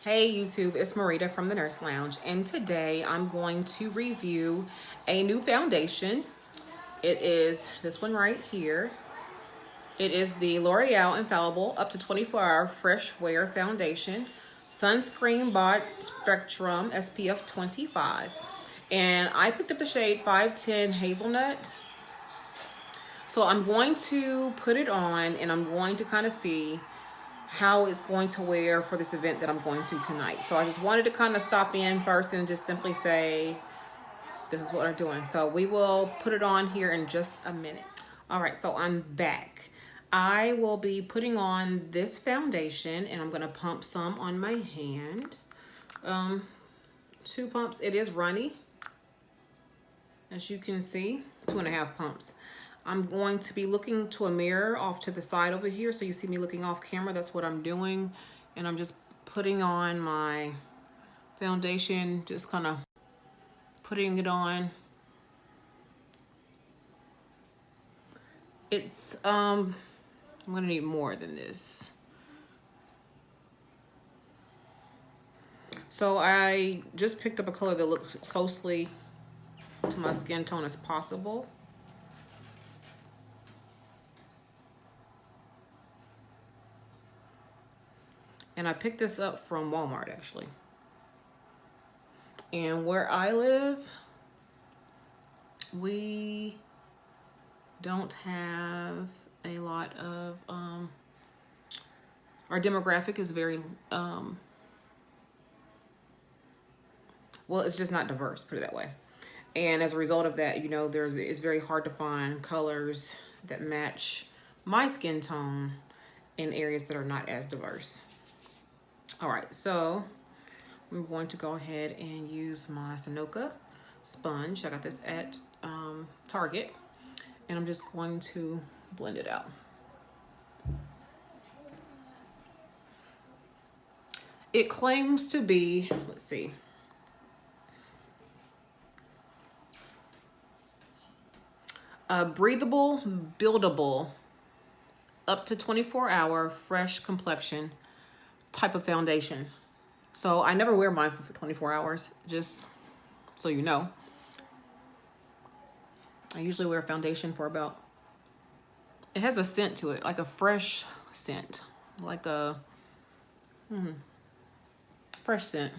Hey YouTube, it's Marita from the Nurse Lounge, and today I'm going to review a new foundation. It is this one right here. It is the L'Oreal Infallible Up to 24-Hour Freshwear Foundation, Sunscreen Bod Spectrum SPF 25. And I picked up the shade 510 Hazelnut. So I'm going to put it on and I'm going to kind of see how it's going to wear for this event that I'm going to tonight. So I just wanted to kind of stop in first and just simply say, this is what we're doing. So we will put it on here in just a minute. All right, so I'm back. I will be putting on this foundation and I'm gonna pump some on my hand. 2 pumps, it is runny. As you can see, 2.5 pumps. I'm going to be looking to a mirror off to the side over here. So you see me looking off camera, that's what I'm doing. And I'm just putting on my foundation, just kind of putting it on. It's, I'm gonna need more than this. So I just picked up a color that looks closely to my skin tone as possible. And I picked this up from Walmart actually. And where I live, we don't have a lot of, our demographic is very, well, it's just not diverse, put it that way. And as a result of that, you know, it's very hard to find colors that match my skin tone in areas that are not as diverse. All right, so I'm going to go ahead and use my Sunoco sponge. I got this at Target, and I'm just going to blend it out. It claims to be, let's see, a breathable, buildable, up to 24-hour fresh complexion type of foundation. So I never wear mine for 24 hours, just so you know. I usually wear foundation for about, it has a scent to it, like a fresh scent, like a fresh scent.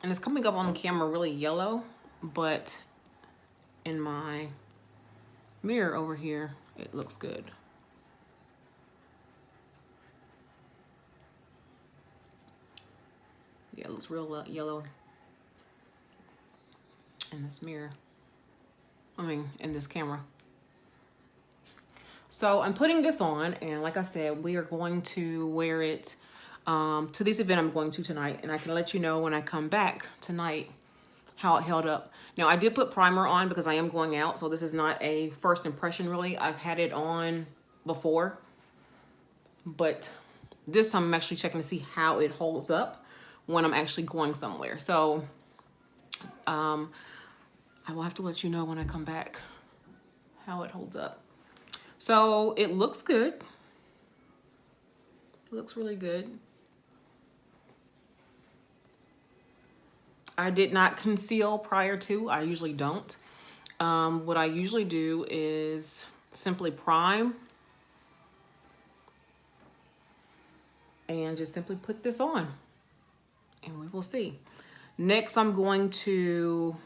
And it's coming up on camera really yellow, but in my mirror over here, it looks good. Yeah, it looks real yellow in this mirror. I mean, in this camera. So I'm putting this on, and like I said, we are going to wear it to this event I'm going to tonight, and I can let you know when I come back tonight how it held up. Now, I did put primer on because I am going out, so this is not a first impression really. I've had it on before, but this time I'm actually checking to see how it holds up when I'm actually going somewhere. So I will have to let you know when I come back how it holds up. So it looks good. It looks really good. I did not conceal prior to. I usually don't. What I usually do is simply prime and just simply put this on, and we will see. Next, I'm going to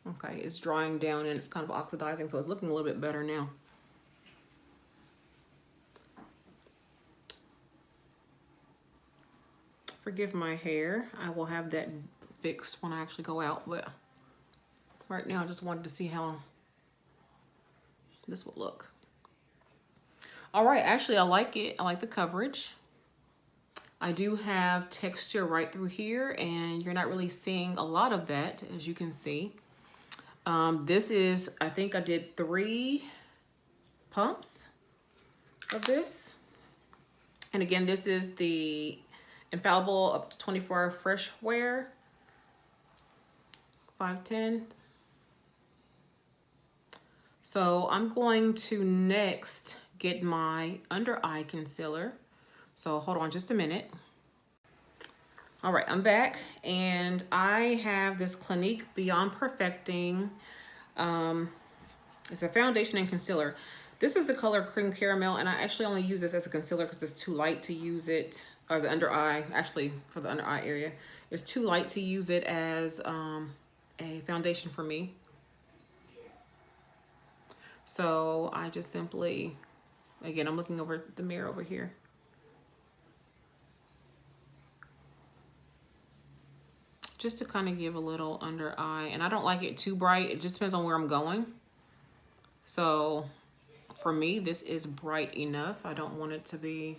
okay, it's drying down and it's kind of oxidizing, so it's looking a little bit better now. Forgive my hair. I will have that fixed when I actually go out, but right now I just wanted to see how this would look. All right, actually I like it. I like the coverage. I do have texture right through here, and you're not really seeing a lot of that, as you can see. This is, I think I did 3 pumps of this. And again, this is the Infallible Up to 24-Hour Freshwear 510. So I'm going to next get my under eye concealer. So hold on just a minute. All right, I'm back, and I have this Clinique Beyond Perfecting. It's a foundation and concealer. This is the color Cream Caramel, and I actually only use this as a concealer because it's too light to use it as an under eye. Actually, for the under eye area, it's too light to use it as a foundation for me. So I just simply, again, I'm looking over the mirror over here. Just to kind of give a little under eye. And I don't like it too bright. It just depends on where I'm going. So for me, this is bright enough. I don't want it to be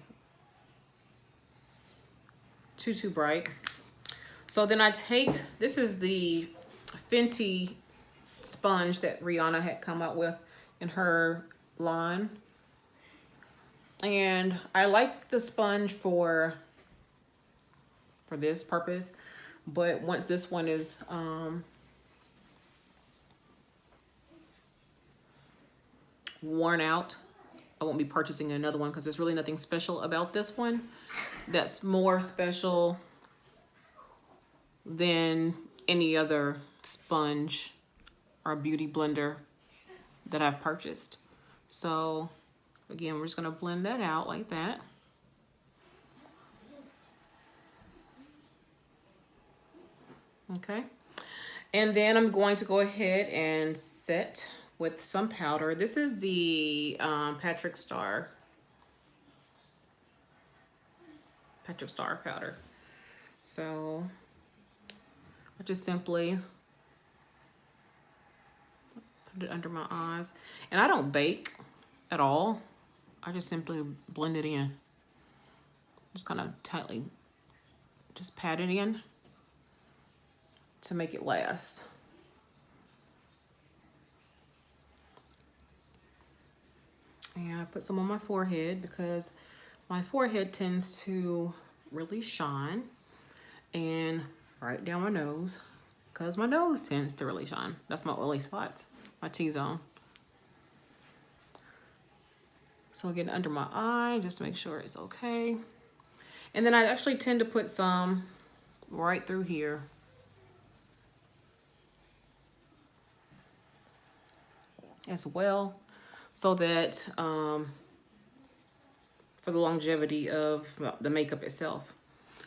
too bright. So then I take, this is the Fenty sponge that Rihanna had come out with in her line. And I like the sponge for this purpose. But once this one is worn out, I won't be purchasing another one because there's really nothing special about this one that's more special than any other sponge or beauty blender that I've purchased. So again, we're just gonna blend that out like that. Okay, and then I'm going to go ahead and set with some powder. This is the Patrick Star powder. So I just simply put it under my eyes, and I don't bake at all. I just simply blend it in. Just kind of tightly, just pat it in to make it last. And I put some on my forehead because my forehead tends to really shine, and right down my nose because my nose tends to really shine. That's my oily spots, my T-zone. So again, under my eye, just to make sure it's okay. And then I actually tend to put some right through here. As well, so that for the longevity of the makeup itself.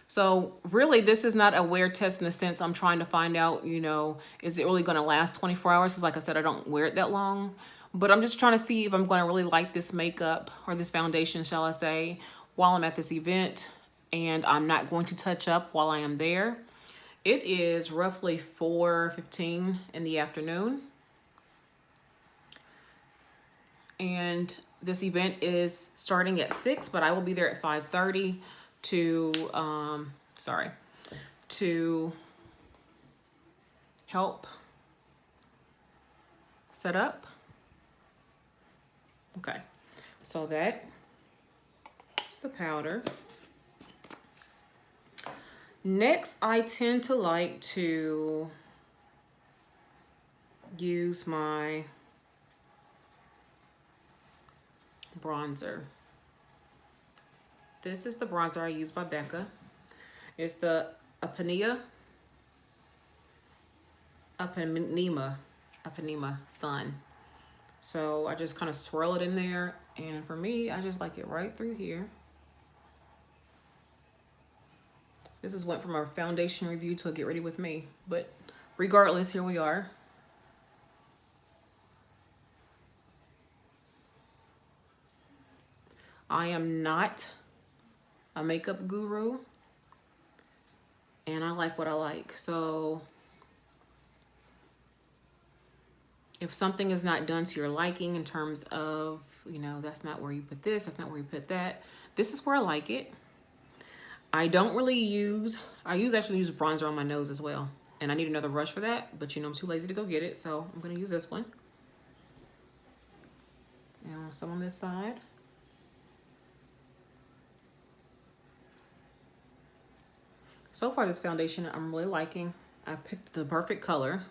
So really, this is not a wear test in the sense I'm trying to find out, you know, is it really going to last 24 hours? Because like I said, I don't wear it that long. But I'm just trying to see if I'm going to really like this makeup or this foundation, shall I say, while I'm at this event. And I'm not going to touch up while I am there. It is roughly 4:15 in the afternoon. And this event is starting at 6, but I will be there at 5:30 to help set up. Okay, so that's the powder. Next, I tend to like to use my bronzer. This is the bronzer I use by Becca. It's the Ipanema Sun. So I just kind of swirl it in there, and for me, I just like it right through here. This is went from a foundation review to a get ready with me, but regardless, here we are. I am not a makeup guru, and I like what I like. So if something is not done to your liking in terms of, you know, that's not where you put this, that's not where you put that, this is where I like it. I don't really use, actually use bronzer on my nose as well. And I need another brush for that, but you know, I'm too lazy to go get it. So I'm gonna use this one. And some on this side. So far, this foundation I'm really liking. I picked the perfect color.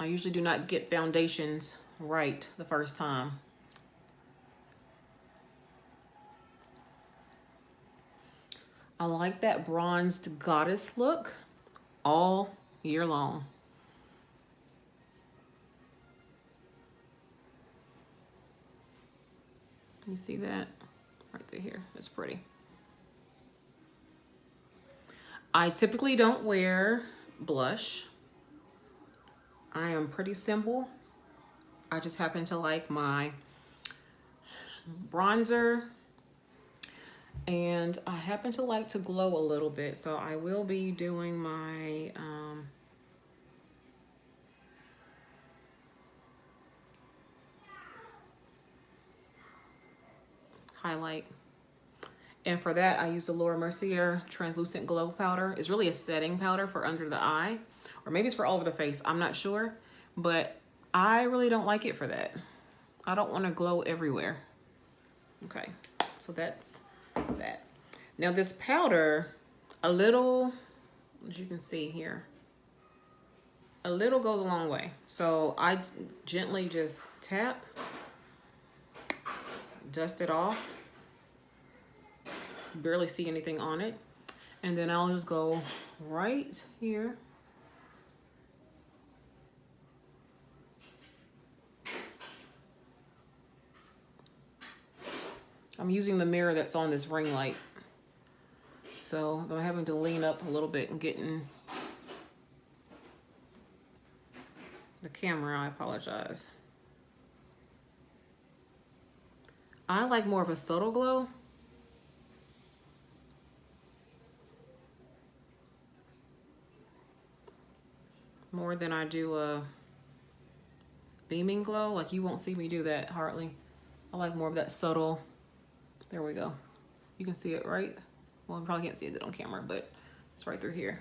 I usually do not get foundations right the first time. I like that bronzed goddess look all year long. You see that? Right through here. That's pretty. I typically don't wear blush. I am pretty simple. I just happen to like my bronzer, and I happen to like to glow a little bit, so I will be doing my highlight. And for that, I use the Laura Mercier Translucent Glow Powder. It's really a setting powder for under the eye, or maybe it's for all over the face. I'm not sure, but I really don't like it for that. I don't want to glow everywhere. Okay, so that's that. Now this powder, a little, as you can see here, a little goes a long way. So I gently just tap, dust it off. Barely see anything on it, and then I'll just go right here I'm using the mirror that's on this ring light, so I'm having to lean up a little bit and getting the camera. I apologize. I like more of a subtle glow. More than I do a beaming glow. Like, you won't see me do that hardly. I like more of that subtle. There we go. You can see it, right? Well, you probably can't see it good on camera, but it's right through here.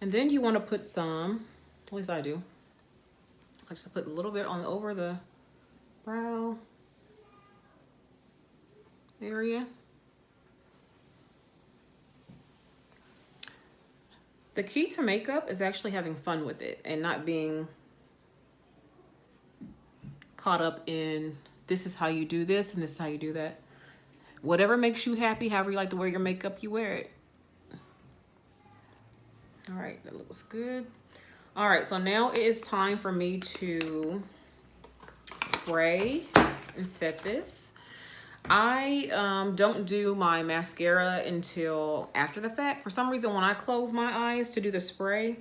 And then you want to put some, at least I do. I just put a little bit on over the brow area. The key to makeup is actually having fun with it and not being caught up in this is how you do this and this is how you do that. Whatever makes you happy, however you like to wear your makeup, you wear it. All right, that looks good. All right, so now it is time for me to spray and set this. I don't do my mascara until after the fact. For some reason, when I close my eyes to do the spray,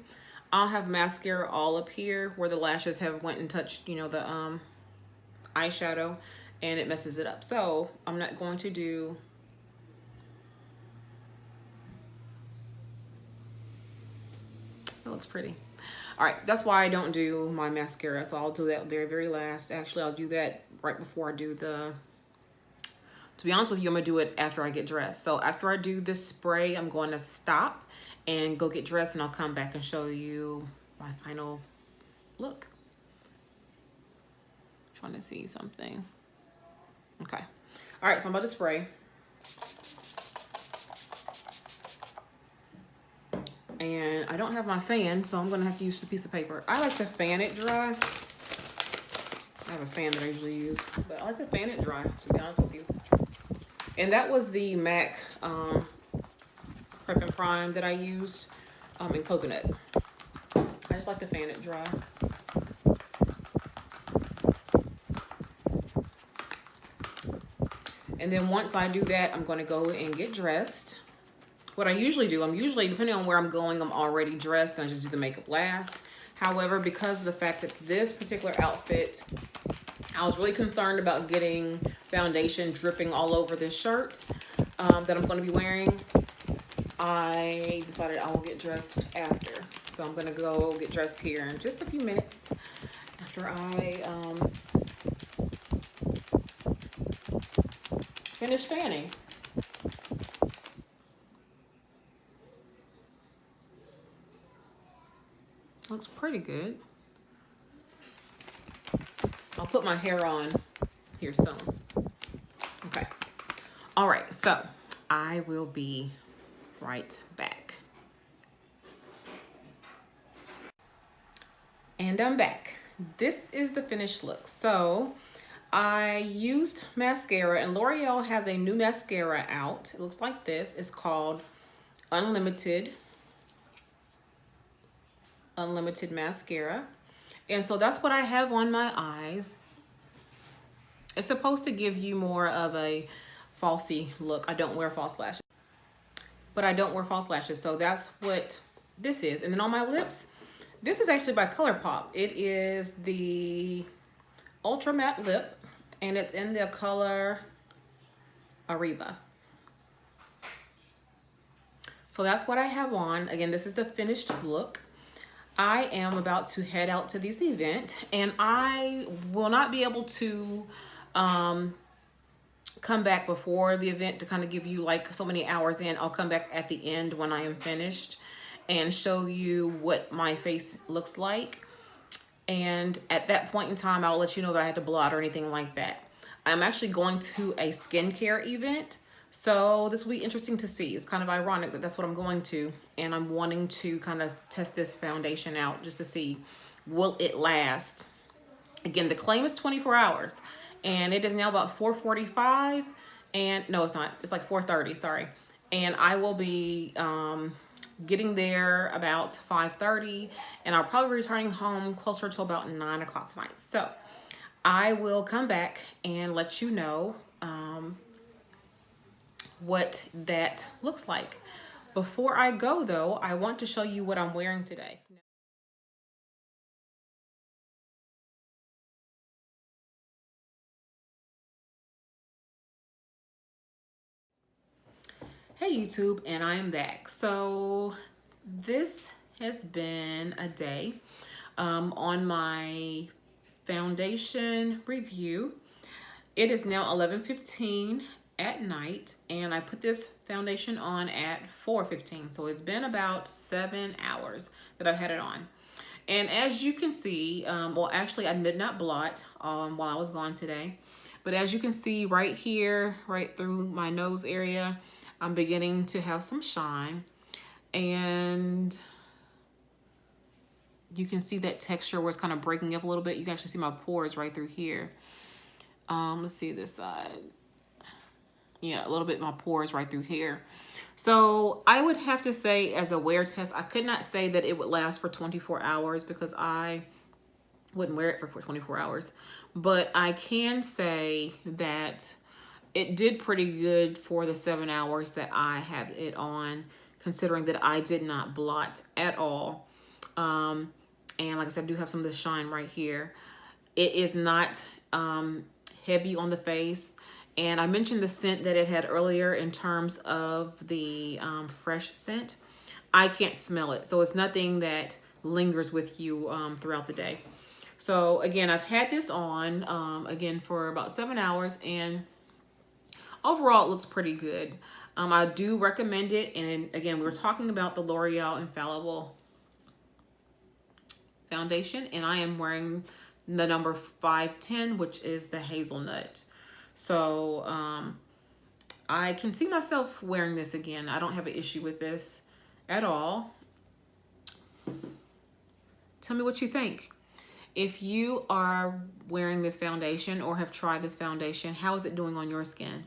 I'll have mascara all up here where the lashes have went and touched, you know, the eyeshadow, and it messes it up. So I'm not going to do that. Looks pretty. All right, that's why I don't do my mascara. So I'll do that very last. Actually, I'll do that right before I do the, to be honest with you, I'm gonna do it after I get dressed. So after I do this spray, I'm going to stop and go get dressed, and I'll come back and show you my final look. Trying to see something. Okay. All right, so I'm about to spray. And I don't have my fan, so I'm gonna have to use a piece of paper. I like to fan it dry. I have a fan that I usually use, but I like to fan it dry, to be honest with you. And that was the MAC Prep and Prime that I used in coconut. I just like to fan it dry. And then once I do that, I'm gonna go and get dressed. What I usually do, depending on where I'm going, I'm already dressed and I just do the makeup last. However, because of the fact that this particular outfit, I was really concerned about getting foundation dripping all over this shirt that I'm going to be wearing. I decided I will get dressed after. So I'm going to go get dressed here in just a few minutes after I finish fanning. Looks pretty good. I'll put my hair on here soon. Okay. All right, so I will be right back. And I'm back. This is the finished look. So I used mascara, and L'Oreal has a new mascara out. It looks like this. It's called Unlimited Mascara. And so that's what I have on my eyes. It's supposed to give you more of a falsy look. I don't wear false lashes, but I don't wear false lashes. So that's what this is. And then on my lips, this is actually by ColourPop. It is the Ultra Matte Lip, and it's in the color Ariba. So that's what I have on. Again, this is the finished look. I am about to head out to this event, and I will not be able to come back before the event to kind of give you like so many hours in. I'll come back at the end when I am finished and show you what my face looks like. And at that point in time, I'll let you know that I had to blot or anything like that. I'm actually going to a skincare event, so this will be interesting to see. It's kind of ironic that that's what I'm going to, and I'm wanting to kind of test this foundation out just to see, will it last? Again, the claim is 24 hours, and it is now about 4:45, and no, it's not. It's like 4:30, sorry. And I will be getting there about 5:30, and I'll probably be returning home closer to about 9 o'clock tonight. So I will come back and let you know what that looks like. Before I go though, I want to show you what I'm wearing today. Hey YouTube, and I am back. So this has been a day on my foundation review. It is now 11:15 at night, and I put this foundation on at 4:15. So it's been about 7 hours that I've had it on. And as you can see, well, actually I did not blot while I was gone today. But as you can see right here, right through my nose area, I'm beginning to have some shine. And you can see that texture where it's kind of breaking up a little bit. You can actually see my pores right through here. Let's see this side. Yeah, a little bit my pores right through here. So I would have to say, as a wear test, I could not say that it would last for 24 hours because I wouldn't wear it for 24 hours. But I can say that it did pretty good for the 7 hours that I had it on, considering that I did not blot at all. And like I said, I do have some of the shine right here. It is not heavy on the face. And I mentioned the scent that it had earlier in terms of the fresh scent. I can't smell it. So it's nothing that lingers with you throughout the day. So again, I've had this on again for about 7 hours, and overall it looks pretty good. I do recommend it. And again, we were talking about the L'Oreal Infallible foundation, and I am wearing the number 510, which is the Hazelnut. So I can see myself wearing this again. I don't have an issue with this at all. Tell me what you think. If you are wearing this foundation or have tried this foundation, how is it doing on your skin?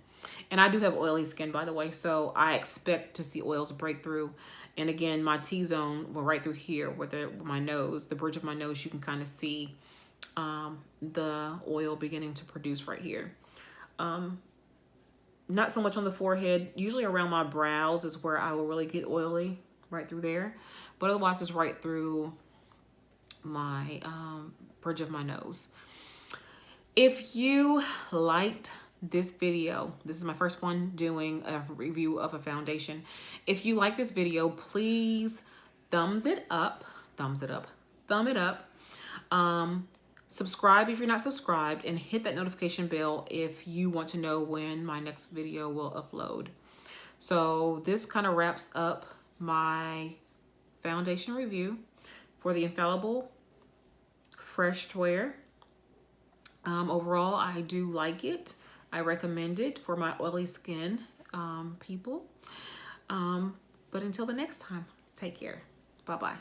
And I do have oily skin, by the way, so I expect to see oils break through. And again, my T-zone, well, right through here with my nose, the bridge of my nose, you can kind of see the oil beginning to produce right here. Not so much on the forehead. Usually around my brows is where I will really get oily, right through there. But otherwise, it's right through my bridge of my nose. If you liked this video, this is my first one doing a review of a foundation. If you like this video, please thumb it up. Subscribe if you're not subscribed, and hit that notification bell if you want to know when my next video will upload. So this kind of wraps up my foundation review for the Infallible Freshwear. Overall, I do like it. I recommend it for my oily skin people. But until the next time, take care. Bye-bye.